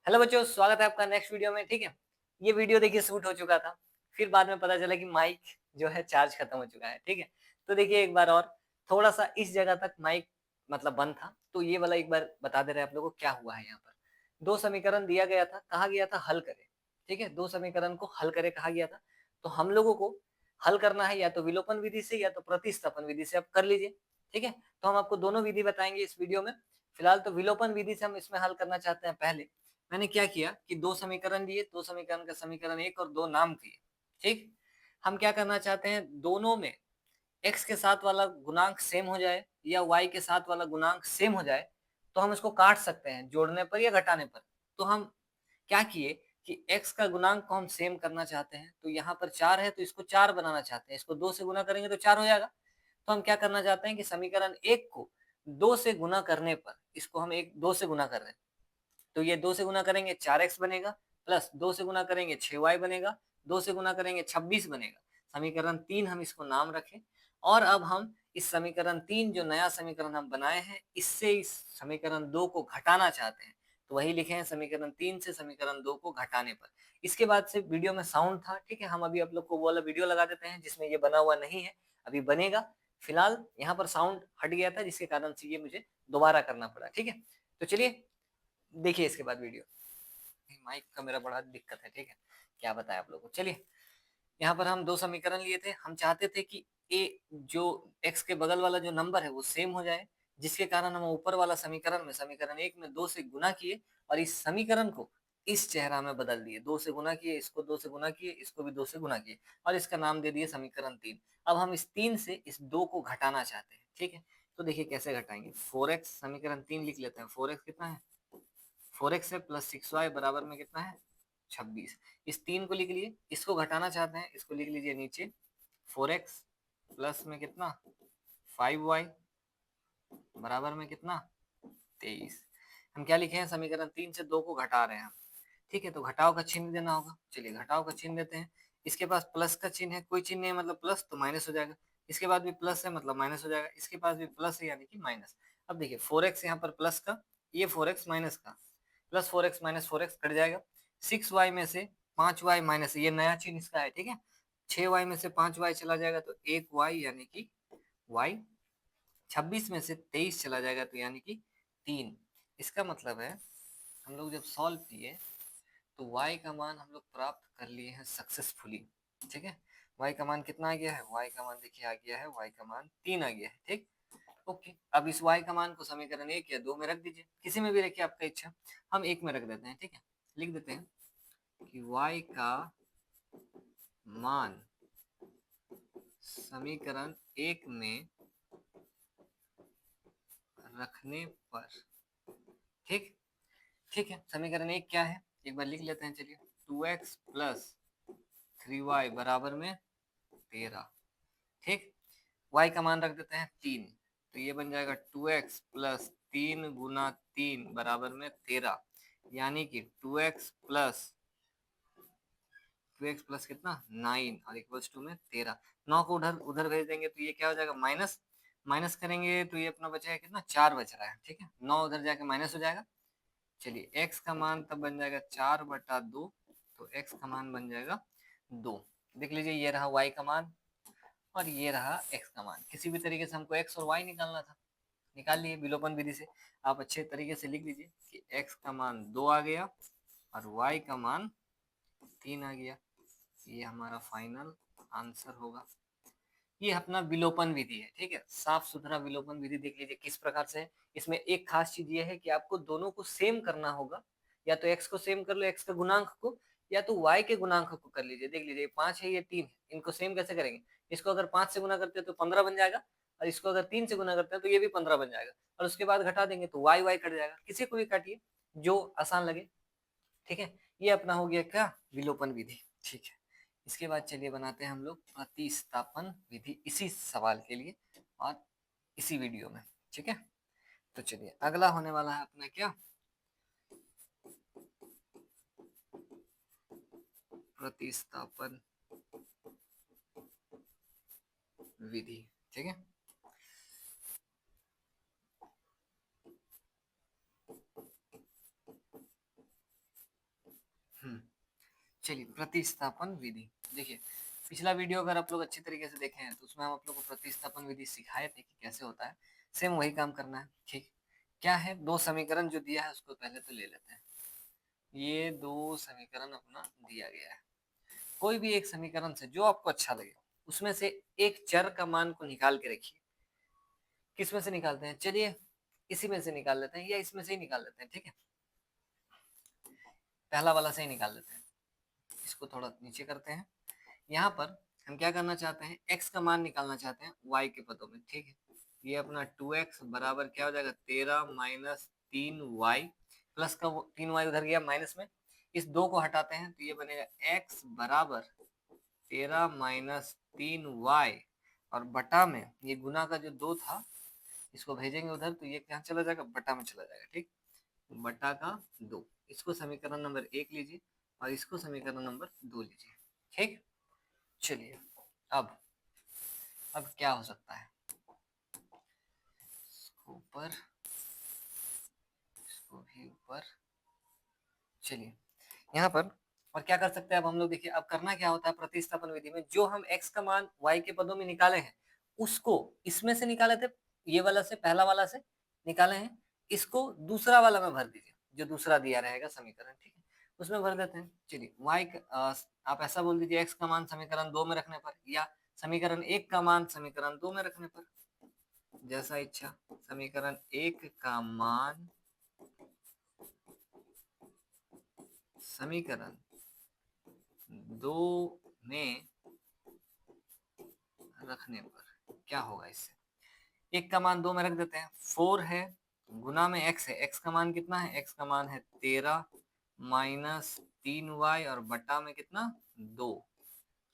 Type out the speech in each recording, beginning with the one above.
Hello बच्चों, स्वागत है आपका नेक्स्ट वीडियो में। ठीक है, ये वीडियो देखिए शूट हो चुका था, फिर बाद में पता चला कि माइक जो है चार्ज खत्म हो चुका है। ठीक है, तो देखिए एक बार और थोड़ा सा इस जगह तक माइक मतलब बंद था, तो ये वाला एक बार बता दे रहे हैं आप लोगों को क्या हुआ है। यहाँ पर दो समीकरण दिया गया था, कहा गया था हल करे। ठीक है, दो समीकरण को हल करे कहा गया था, तो हम लोगों को हल करना है या तो विलोपन विधि से या तो प्रतिस्थापन विधि से। आप कर लीजिए। ठीक है, तो हम आपको दोनों विधि बताएंगे इस वीडियो में। फिलहाल तो विलोपन विधि से हम इसमें हल करना चाहते हैं। पहले मैंने क्या किया कि दो समीकरण लिए, दो समीकरण का समीकरण एक और दो नाम किए। ठीक, हम क्या करना चाहते हैं, दोनों में x के साथ वाला गुणांक सेम हो जाए या y के साथ वाला गुणांक सेम हो जाए तो हम इसको काट सकते हैं जोड़ने पर या घटाने पर। तो हम क्या किए कि x का गुणांक को हम सेम करना चाहते हैं, तो यहाँ पर 4 है तो इसको 4 बनाना चाहते हैं, इसको 2 से गुना करेंगे तो 4 हो जाएगा। तो हम क्या करना चाहते हैं कि समीकरण एक को 2 से गुना करने पर इसको हम एक 2 से गुना कर रहे हैं, तो ये 2 से गुना करेंगे 4x बनेगा, प्लस 2 से गुना करेंगे 6y बनेगा, 2 से गुना करेंगे 26 बनेगा। समीकरण 3 हम इसको नाम रखें। और अब हम इस समीकरण 3 जो नया समीकरण हम बनाए हैं इससे इस समीकरण 2 को घटाना चाहते हैं, तो वही लिखे हैं समीकरण 3 से समीकरण 2 को घटाने पर। इसके बाद से वीडियो में साउंड था। ठीक है, हम अभी आप लोग को वो वाला वीडियो लगा देते हैं जिसमें ये बना हुआ नहीं है, अभी बनेगा। फिलहाल यहाँ पर साउंड हट गया था जिसके कारण से ये मुझे दोबारा करना पड़ा। ठीक है, तो चलिए देखिए इसके बाद वीडियो। माइक का मेरा बड़ा दिक्कत है। ठीक है, क्या बताएं आप लोगों को। चलिए, यहाँ पर हम दो समीकरण लिए थे, हम चाहते थे कि ए जो x के बगल वाला जो नंबर है वो सेम हो जाए, जिसके कारण हम ऊपर वाला समीकरण में समीकरण एक में 2 से गुना किए और इस समीकरण को इस चेहरा में बदल दिए। 2 से गुना किए, इसको 2 से गुना किए, इसको भी 2 से गुना किए और इसका नाम दे दिए समीकरण 3। अब हम इस 3 से इस 2 को घटाना चाहते हैं। ठीक है, तो देखिए कैसे घटाएंगे। 4x समीकरण 3 लिख लेते हैं। 4x कितना है, 4x है प्लस 6y बराबर में कितना है 26। इस 3 को लिख लिए, इसको घटाना चाहते हैं, इसको लिख लीजिए नीचे। 4x प्लस में कितना 5y बराबर में कितना 23। हम क्या लिखे हैं, समीकरण 3 से 2 को घटा रहे हैं हम। ठीक है, तो घटाव का चिन्ह देना होगा। चलिए घटाव का चिन्ह देते हैं। इसके पास प्लस का चिन्ह है, कोई चिन्ह नहीं है मतलब प्लस, तो माइनस हो जाएगा। इसके बाद भी प्लस है मतलब माइनस हो जाएगा, इसके पास भी प्लस है यानी कि माइनस। अब देखिए 4x यहाँ पर प्लस का, ये 4x माइनस का, plus 4x minus 4x cut जाएगा। 6y में से 5y माइनस, ये नया चिन्ह इसका है। ठीक है, 6y में से 5y चला जाएगा तो 1y यानी कि y। 26 में से 23 चला जाएगा तो यानी कि 3। इसका मतलब है हम लोग जब सॉल्व किए तो y का मान हम लोग प्राप्त कर लिए हैं सक्सेसफुली। ठीक है, y का मान कितना आ गया है, y का मान देखिए आ गया है, y का मान 3 आ गया है। ठीक, ओके। अब इस y का मान को समीकरण 1 या 2 में रख दीजिए, किसी में भी रखिए आपका इच्छा। हम 1 में रख देते हैं। ठीक है, लिख देते हैं कि y का मान समीकरण 1 में रखने पर। ठीक, ठीक है, समीकरण 1 क्या है एक बार लिख लेते हैं। चलिए 2x प्लस 3y बराबर में 13। ठीक, y का मान रख देते हैं 3, तो ये बन जाएगा 2x प्लस 3 गुना 3 बराबर में 13, यानी कि 2x प्लस कितना 9 और इक्वल्स टू में 13। 9 को उधर उधर भेज देंगे तो ये क्या हो जाएगा माइनस, माइनस करेंगे तो ये अपना बचेगा कितना 4 बच रहा है। ठीक है, 9 उधर जाके माइनस हो जाएगा। चलिए x का मान तब बन जाएगा 4/2, तो x का मान बन जाएगा 2। देख लीजिए ये रहा y का मान और ये रहा x का मान। किसी भी तरीके से हमको x और y निकालना था, निकाल लिए विलोपन विधि से। आप अच्छे तरीके से लिख लीजिए कि x का मान 2 आ गया और y का मान 3 आ गया। ये हमारा फाइनल आंसर होगा। ये अपना विलोपन विधि है। ठीक है, साफ सुथरा विलोपन विधि देख लीजिए किस प्रकार से है। इसमें एक खास चीज ये है कि आपको दोनों को सेम करना होगा, या तो x को सेम कर लो, x का गुणांक को, या तो y के गुणांक को कर लीजिए। देख लीजिए 5 है, ये 3 है, इनको सेम कैसे करेंगे। इसको अगर 5 से गुना करते हैं तो 15 बन जाएगा, और इसको अगर 3 से गुना करते हैं तो ये भी 15 बन जाएगा, और उसके बाद घटा देंगे तो y y कट जाएगा। किसी को भी काटिए जो आसान लगे। ठीक है, ये अपना हो गया क्या विलोपन विधि। ठीक है, इसके बाद चलिए बनाते हैं हम लोग प्रतिस्थापन विधि इसी सवाल के लिए और इसी वीडियो में। ठीक है, तो चलिए अगला होने वाला है अपना क्या प्रतिस्थापन विधि। ठीक है, चलिए प्रतिस्थापन विधि देखिए, पिछला वीडियो अगर आप लोग अच्छी तरीके से देखे हैं तो उसमें हम आप लोग को प्रतिस्थापन विधि सिखाए थे कि कैसे होता है। सेम वही काम करना है। ठीक, क्या है, दो समीकरण जो दिया है उसको पहले तो ले लेते हैं। ये दो समीकरण अपना दिया गया है। कोई भी एक समीकरण से जो आपको अच्छा लगे उसमें से एक चर का मान को निकाल के रखिए। किस में से निकालते हैं, चलिए इसी में से निकाल लेते हैं या इसमें से ही निकाल लेते हैं। ठीक है, पहला वाला से ही निकाल लेते हैं। इसको थोड़ा नीचे करते हैं। यहाँ पर हम क्या करना चाहते हैं, x का मान निकालना चाहते हैं y के पदों में। ठीक है, ये अपना 2x बराबर क्या हो जाएगा, 13 माइनस 3y प्लस का 3y उधर गया माइनस में, इस दो को हटाते हैं तो ये बनेगा x बराबर 13 माइनस 3y और बटा में ये गुना का जो 2 था इसको भेजेंगे उधर तो ये क्या चला जाएगा, बटा में चला जाएगा। ठीक, बटा का 2, इसको समीकरण नंबर 1 लीजिए और इसको समीकरण नंबर 2 लीजिए। ठीक, चलिए अब क्या हो सकता है, इसको ऊपर, इसको भी ऊपर। चलिए यहाँ पर और क्या कर सकते हैं अब हम लोग, देखिए अब करना क्या होता है प्रतिस्थापन विधि में, जो हम x का मान y के पदों में निकाले हैं उसको इसमें से निकाले थे, ये वाला से, पहला वाला से निकाले हैं, इसको दूसरा वाला में भर दीजिए जो दूसरा दिया रहेगा समीकरण। ठीक है, उसमें भर देते हैं। चलिए आप ऐसा बोल दीजिए x का मान समीकरण 2 में रखने पर या समीकरण 1 का मान समीकरण 2 में रखने पर, जैसा इच्छा। समीकरण 1 का मान समीकरण 2 में रखने पर क्या होगा, इससे 1 का मान 2 में रख देते हैं, 4 है गुना में x है, x का मान कितना है, x का मान है 13 माइनस 3y और बटा में कितना 2।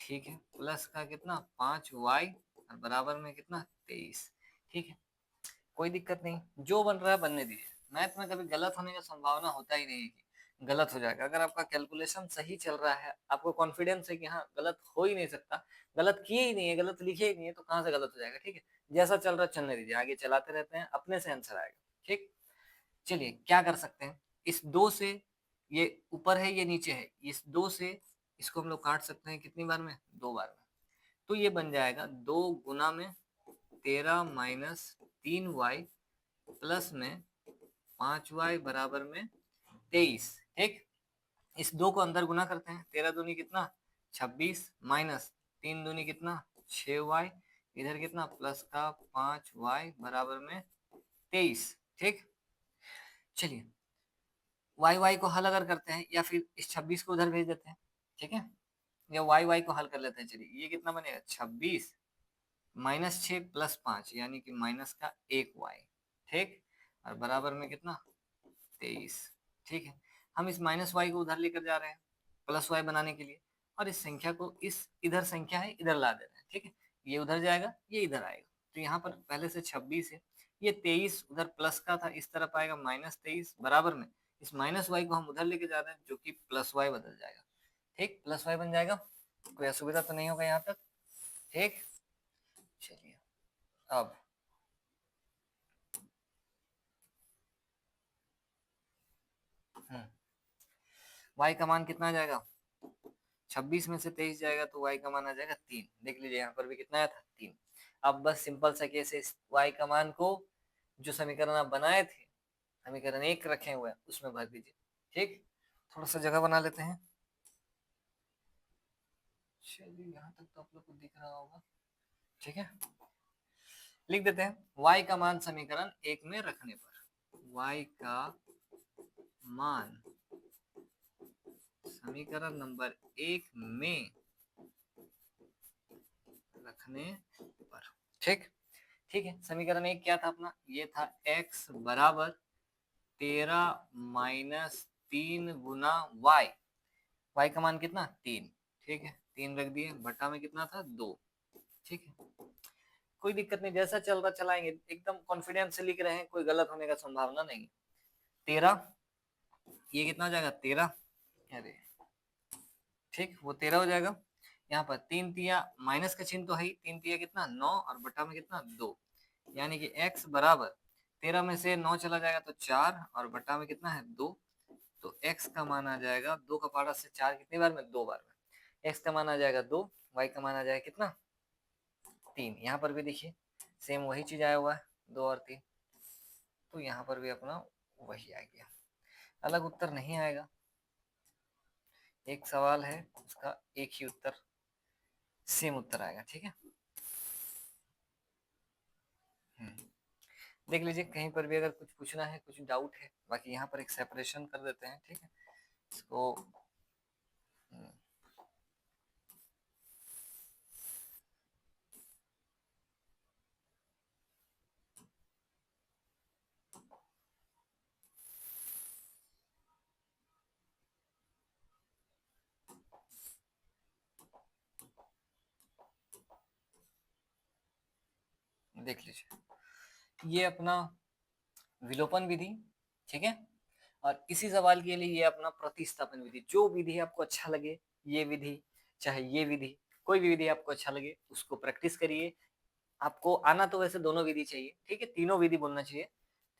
ठीक है, प्लस का कितना 5y और बराबर में कितना 23। ठीक है, कोई दिक्कत नहीं, जो बन रहा है बनने दीजिए। मैथ में कभी गलत होने का संभावना होता ही नहीं है कि गलत हो जाएगा। अगर आपका कैलकुलेशन सही चल रहा है, आपको कॉन्फिडेंस है कि हाँ गलत हो ही नहीं सकता, गलत किए ही नहीं है, गलत लिखे ही नहीं है, तो कहाँ से गलत हो जाएगा। ठीक है, जैसा चल रहा है चलने दीजिए, आगे चलाते रहते हैं, अपने से आंसर आएगा। ठीक, चलिए क्या कर सकते हैं, इस 2 से, ये ऊपर है ये नीचे है, इस 2 से इसको हम लोग काट सकते हैं कितनी बार में, 2 बार में। तो ये बन जाएगा 2 गुना में 13 माइनस 3y प्लस में 5y बराबर में 23। ठीक, इस 2 को अंदर गुना करते हैं, 13 दूनी कितना 26 माइनस 3 दूनी कितना 6y, इधर कितना प्लस का 5y बराबर में 23। ठीक, चलिए y को हल अगर करते हैं या फिर इस 26 को उधर भेज देते हैं। ठीक है, या y को हल कर लेते हैं। चलिए ये कितना बनेगा 26 माइनस 6 प्लस 5 यानी कि माइनस का 1y। ठीक, और बराबर में कितना 23। ठीक है, हम इस माइनस वाई को उधर लेकर जा रहे हैं प्लस वाई बनाने के लिए, और इस संख्या को इस इधर संख्या है इधर ला दे रहे हैं। ठीक है, ये उधर जाएगा ये इधर आएगा, तो यहाँ पर पहले से 26 है, ये 23 उधर प्लस का था इस तरफ आएगा -23 बराबर में इस माइनस वाई को हम उधर लेके जा रहे हैं जो कि प्लस वाई बदल जाएगा। ठीक, प्लस वाई बन जाएगा, कोई असुविधा तो नहीं होगा यहाँ तक। ठीक, चलिए अब y का मान कितना आ जाएगा, 26 में से 23 जाएगा तो y का मान आ जाएगा 3। देख लीजिए यहाँ पर भी कितना आया था 3। अब बस सिंपल सा केस है, y का मान को जो समीकरण आप बनाए थे समीकरण 1 रखे हुए हैं उसमें भर दीजिए। ठीक, थोड़ा सा जगह बना लेते हैं। चलिए यहाँ तक तो आप लोग को दिख रहा होगा। ठीक है, लिख देते हैं y का मान समीकरण 1 में रखने पर, y का मान समीकरण नंबर 1 में रखने पर। ठीक, ठीक है, समीकरण 1 क्या था अपना, ये था x बराबर 13 माइनस 3 गुना y का मान कितना 3। ठीक है, 3 रख दिए, बटा में कितना था 2। ठीक है, कोई दिक्कत नहीं, जैसा चल रहा चलाएंगे, एकदम कॉन्फिडेंस से लिख रहे हैं, कोई गलत होने का संभावना नहीं। 13, ये कितना हो जाएगा 13, अरे ठीक वो 13 हो जाएगा। यहाँ पर 3 तिया माइनस का चिन्ह तो है ही, 3 तिया कितना 9 और बटा में कितना 2, यानी कि x बराबर 13 में से 9 चला जाएगा तो 4 और बटा में कितना है 2, तो x का मान आ जाएगा 2 का पारा से 4 कितनी बार में, 2 बार में। x का मान आ जाएगा 2, y का मान आ जाएगा कितना, 3। यहाँ पर भी देखिए सेम वही चीज आया हुआ है, 2 और 3, तो यहाँ पर भी अपना वही आ गया, अलग उत्तर नहीं आएगा। एक सवाल है उसका एक ही उत्तर, सेम उत्तर आएगा, ठीक है। देख लीजिए कहीं पर भी अगर कुछ पूछना है, कुछ डाउट है, बाकी यहाँ पर एक सेपरेशन कर देते हैं, ठीक है इसको। देख लीजिए ये अपना विलोपन विधि, ठीक है, और इसी सवाल के लिए ये अपना प्रतिस्थापन विधि। जो विधि आपको अच्छा लगे, ये विधि चाहे ये विधि, कोई भी विधि आपको अच्छा लगे उसको प्रैक्टिस करिए। आपको आना तो वैसे दोनों विधि चाहिए, ठीक है, तीनों विधि बोलना चाहिए,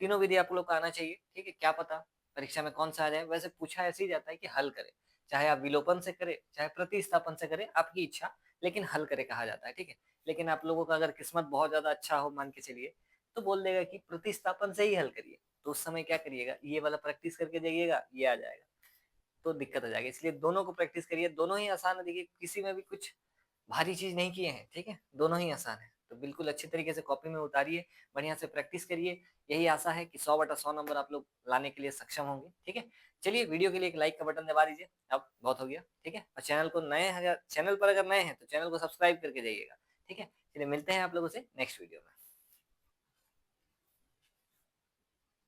तीनों विधि आप लोग को आना चाहिए, ठीक है। क्या पता परीक्षा में कौन सा आ जाए, वैसे पूछा ऐसे ही जाता है कि हल करे, चाहे आप विलोपन से करें चाहे प्रतिस्थापन से करें, आपकी इच्छा, लेकिन हल करे कहा जाता है, ठीक है। लेकिन आप लोगों का अगर किस्मत बहुत ज्यादा अच्छा हो, मान के चलिए, तो बोल देगा कि प्रतिस्थापन से ही हल करिए, तो उस समय क्या करिएगा, ये वाला प्रैक्टिस करके जाइएगा, ये आ जाएगा, तो दिक्कत हो जाएगी। इसलिए दोनों को प्रैक्टिस करिए, दोनों ही आसान है, देखिए किसी में भी कुछ भारी चीज नहीं किए हैं, ठीक है, दोनों ही आसान है। तो बिल्कुल अच्छे तरीके से कॉपी में उतारिए, बढ़िया से प्रैक्टिस करिए, यही आशा है कि 100/100 नंबर आप लोग लाने के लिए सक्षम होंगे, ठीक है। चलिए वीडियो के लिए एक लाइक का बटन दबा दीजिए, अब बहुत हो गया, ठीक है। और चैनल को नए, अगर चैनल पर अगर नए हैं तो चैनल को सब्सक्राइब करके जाइएगा, ठीक है। चलिए मिलते हैं आप लोगों से नेक्स्ट वीडियो में।